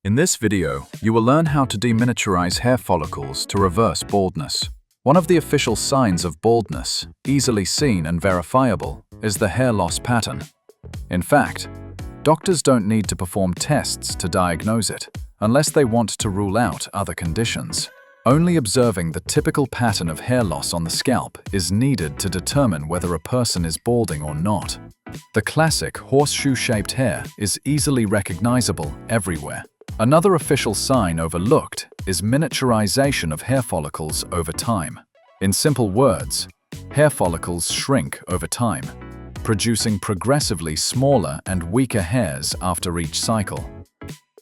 In this video, you will learn how to deminiaturize hair follicles to reverse baldness. One of the official signs of baldness, easily seen and verifiable, is the hair loss pattern. In fact, doctors don't need to perform tests to diagnose it, unless they want to rule out other conditions. Only observing the typical pattern of hair loss on the scalp is needed to determine whether a person is balding or not. The classic horseshoe-shaped hair is easily recognizable everywhere. Another official sign overlooked is miniaturization of hair follicles over time. In simple words, hair follicles shrink over time, producing progressively smaller and weaker hairs after each cycle.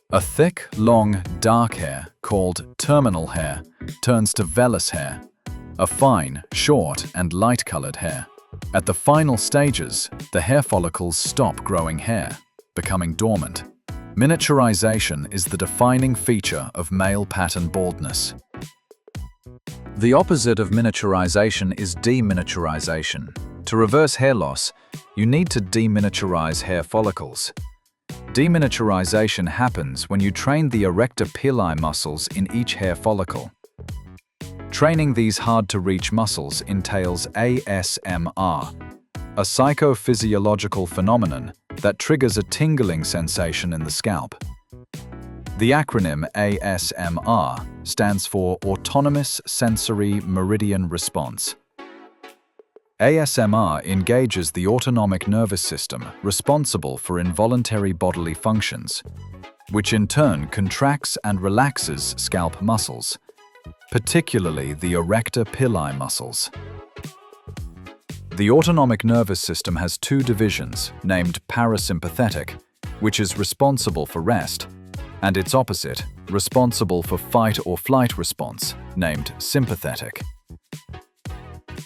A thick, long, dark hair, called terminal hair, turns to vellus hair, a fine, short, and light-colored hair. At the final stages, the hair follicles stop growing hair, becoming dormant. Miniaturization is the defining feature of male pattern baldness. The opposite of miniaturization is deminiaturization. To reverse hair loss, you need to deminiaturize hair follicles. Deminiaturization happens when you train the erector pili muscles in each hair follicle. Training these hard-to-reach muscles entails ASMR, a psychophysiological phenomenon that triggers a tingling sensation in the scalp. The acronym ASMR stands for Autonomous Sensory Meridian Response. ASMR engages the autonomic nervous system responsible for involuntary bodily functions, which in turn contracts and relaxes scalp muscles, particularly the erector pili muscles. The autonomic nervous system has two divisions, named parasympathetic, which is responsible for rest, and its opposite, responsible for fight or flight response, named sympathetic.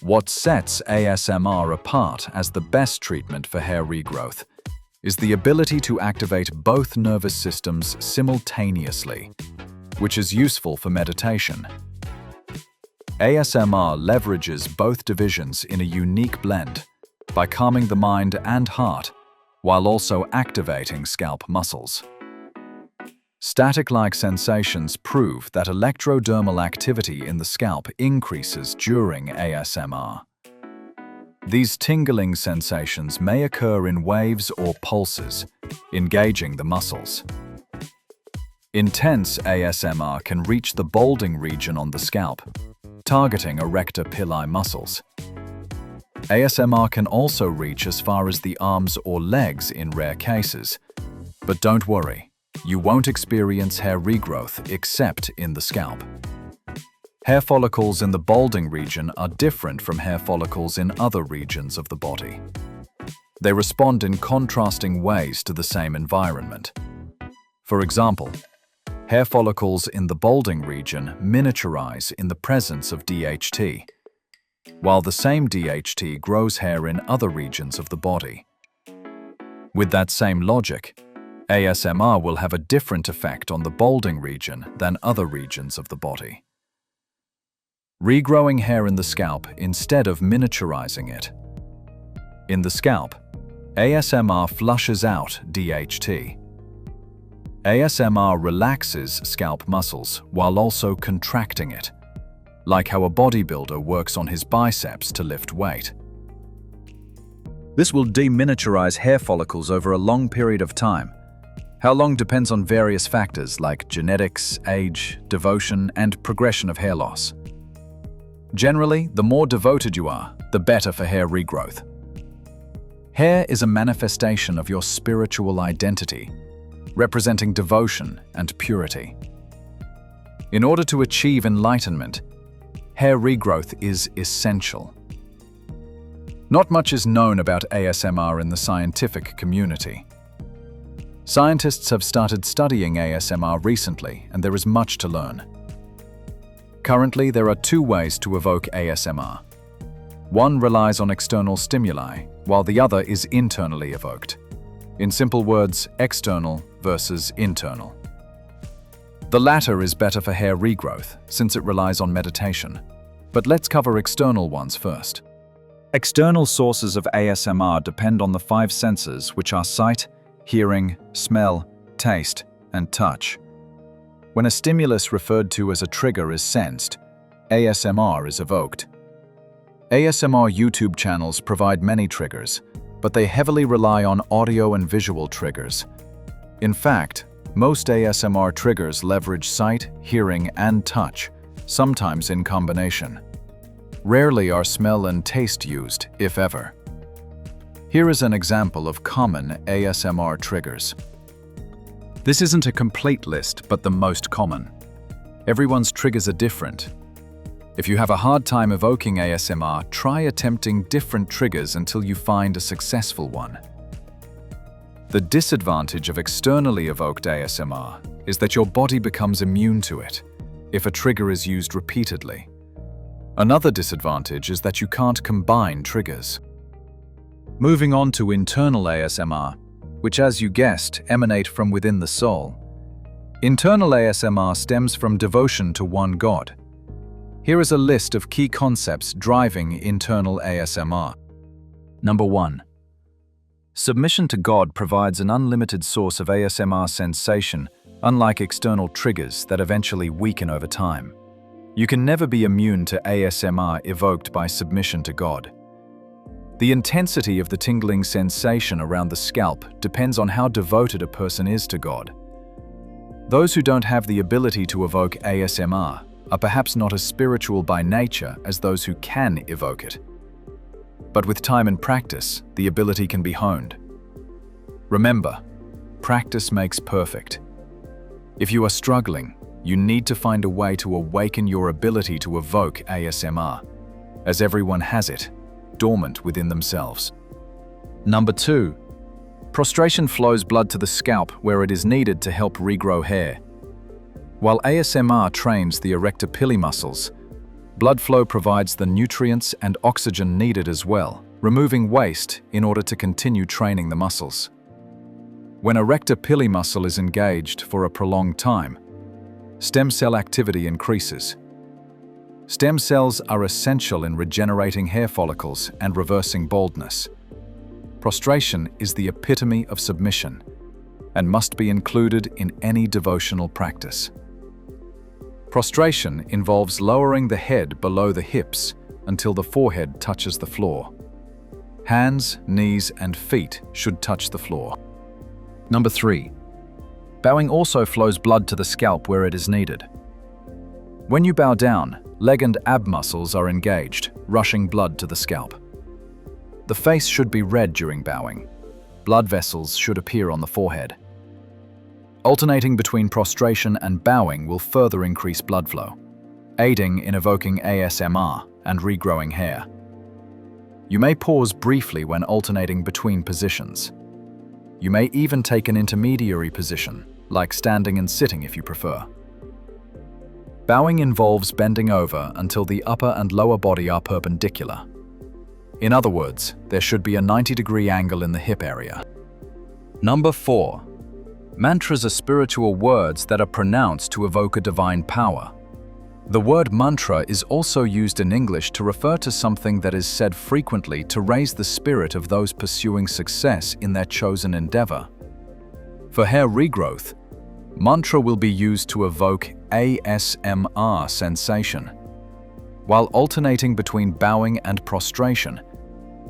What sets ASMR apart as the best treatment for hair regrowth is the ability to activate both nervous systems simultaneously, which is useful for meditation. ASMR leverages both divisions in a unique blend by calming the mind and heart while also activating scalp muscles. Static-like sensations prove that electrodermal activity in the scalp increases during ASMR. These tingling sensations may occur in waves or pulses, engaging the muscles. Intense ASMR can reach the balding region on the scalp, targeting erector pili muscles. ASMR can also reach as far as the arms or legs in rare cases. But don't worry, you won't experience hair regrowth except in the scalp. Hair follicles in the balding region are different from hair follicles in other regions of the body. They respond in contrasting ways to the same environment. For example, hair follicles in the balding region miniaturize in the presence of DHT, while the same DHT grows hair in other regions of the body. With that same logic, ASMR will have a different effect on the balding region than other regions of the body. Regrowing hair in the scalp instead of miniaturizing it. In the scalp, ASMR flushes out DHT. ASMR relaxes scalp muscles while also contracting it, like how a bodybuilder works on his biceps to lift weight. This will deminiaturize hair follicles over a long period of time. How long depends on various factors like genetics, age, devotion, and progression of hair loss. Generally, the more devoted you are, the better for hair regrowth. Hair is a manifestation of your spiritual identity, representing devotion and purity. In order to achieve enlightenment, hair regrowth is essential. Not much is known about ASMR in the scientific community. Scientists have started studying ASMR recently, and there is much to learn. Currently, there are two ways to evoke ASMR. One relies on external stimuli, while the other is internally evoked. In simple words, external versus internal. The latter is better for hair regrowth, since it relies on meditation. But let's cover external ones first. External sources of ASMR depend on the 5 senses, which are sight, hearing, smell, taste, and touch. When a stimulus referred to as a trigger is sensed, ASMR is evoked. ASMR YouTube channels provide many triggers, but they heavily rely on audio and visual triggers. In fact, most ASMR triggers leverage sight, hearing, and touch, sometimes in combination. Rarely are smell and taste used, if ever. Here is an example of common ASMR triggers. This isn't a complete list, but the most common. Everyone's triggers are different. If you have a hard time evoking ASMR, try attempting different triggers until you find a successful one. The disadvantage of externally evoked ASMR is that your body becomes immune to it if a trigger is used repeatedly. Another disadvantage is that you can't combine triggers. Moving on to internal ASMR, which, as you guessed, emanate from within the soul. Internal ASMR stems from devotion to one God. Here is a list of key concepts driving internal ASMR. Number 1. Submission to God provides an unlimited source of ASMR sensation, unlike external triggers that eventually weaken over time. You can never be immune to ASMR evoked by submission to God. The intensity of the tingling sensation around the scalp depends on how devoted a person is to God. Those who don't have the ability to evoke ASMR are perhaps not as spiritual by nature as those who can evoke it. But with time and practice, the ability can be honed. Remember, practice makes perfect. If you are struggling, you need to find a way to awaken your ability to evoke ASMR, as everyone has it, dormant within themselves. Number 2. Prostration flows blood to the scalp where it is needed to help regrow hair. While ASMR trains the erector pili muscles, blood flow provides the nutrients and oxygen needed as well, removing waste in order to continue training the muscles. When erector pili muscle is engaged for a prolonged time, stem cell activity increases. Stem cells are essential in regenerating hair follicles and reversing baldness. Prostration is the epitome of submission and must be included in any devotional practice. Prostration involves lowering the head below the hips until the forehead touches the floor. Hands, knees, and feet should touch the floor. Number 3. Bowing also flows blood to the scalp where it is needed. When you bow down, leg and ab muscles are engaged, rushing blood to the scalp. The face should be red during bowing. Blood vessels should appear on the forehead. Alternating between prostration and bowing will further increase blood flow, aiding in evoking ASMR and regrowing hair. You may pause briefly when alternating between positions. You may even take an intermediary position, like standing and sitting if you prefer. Bowing involves bending over until the upper and lower body are perpendicular. In other words, there should be a 90-degree angle in the hip area. Number 4. Mantras are spiritual words that are pronounced to evoke a divine power. The word mantra is also used in English to refer to something that is said frequently to raise the spirit of those pursuing success in their chosen endeavor. For hair regrowth, mantra will be used to evoke ASMR sensation. While alternating between bowing and prostration,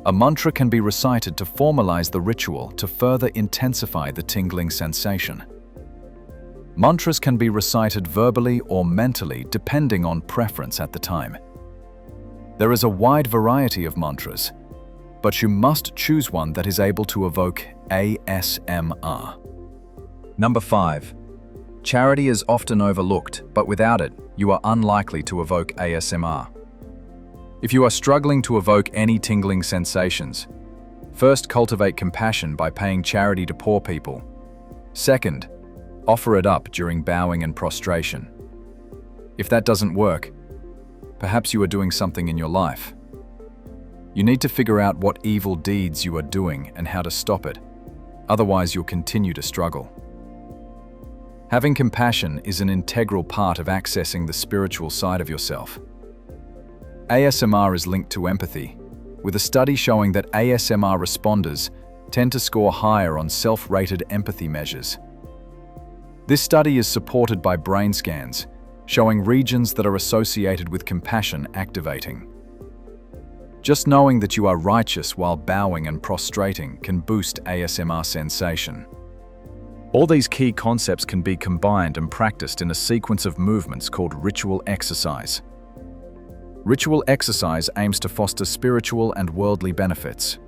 a mantra can be recited to formalize the ritual to further intensify the tingling sensation. Mantras can be recited verbally or mentally depending on preference at the time. There is a wide variety of mantras, but you must choose one that is able to evoke ASMR. Number 5. Charity is often overlooked, but without it, you are unlikely to evoke ASMR. If you are struggling to evoke any tingling sensations, first cultivate compassion by paying charity to poor people. Second, offer it up during bowing and prostration. If that doesn't work, perhaps you are doing something in your life. You need to figure out what evil deeds you are doing and how to stop it. Otherwise, you'll continue to struggle. Having compassion is an integral part of accessing the spiritual side of yourself. ASMR is linked to empathy, with a study showing that ASMR responders tend to score higher on self-rated empathy measures. This study is supported by brain scans, showing regions that are associated with compassion activating. Just knowing that you are righteous while bowing and prostrating can boost ASMR sensation. All these key concepts can be combined and practiced in a sequence of movements called ritual exercise. Ritual exercise aims to foster spiritual and worldly benefits.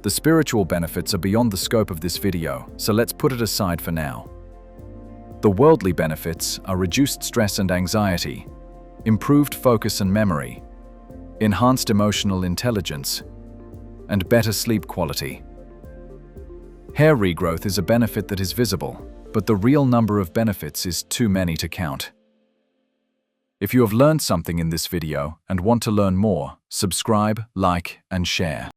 The spiritual benefits are beyond the scope of this video, so let's put it aside for now. The worldly benefits are reduced stress and anxiety, improved focus and memory, enhanced emotional intelligence, and better sleep quality. Hair regrowth is a benefit that is visible, but the real number of benefits is too many to count. If you have learned something in this video and want to learn more, subscribe, like, and share.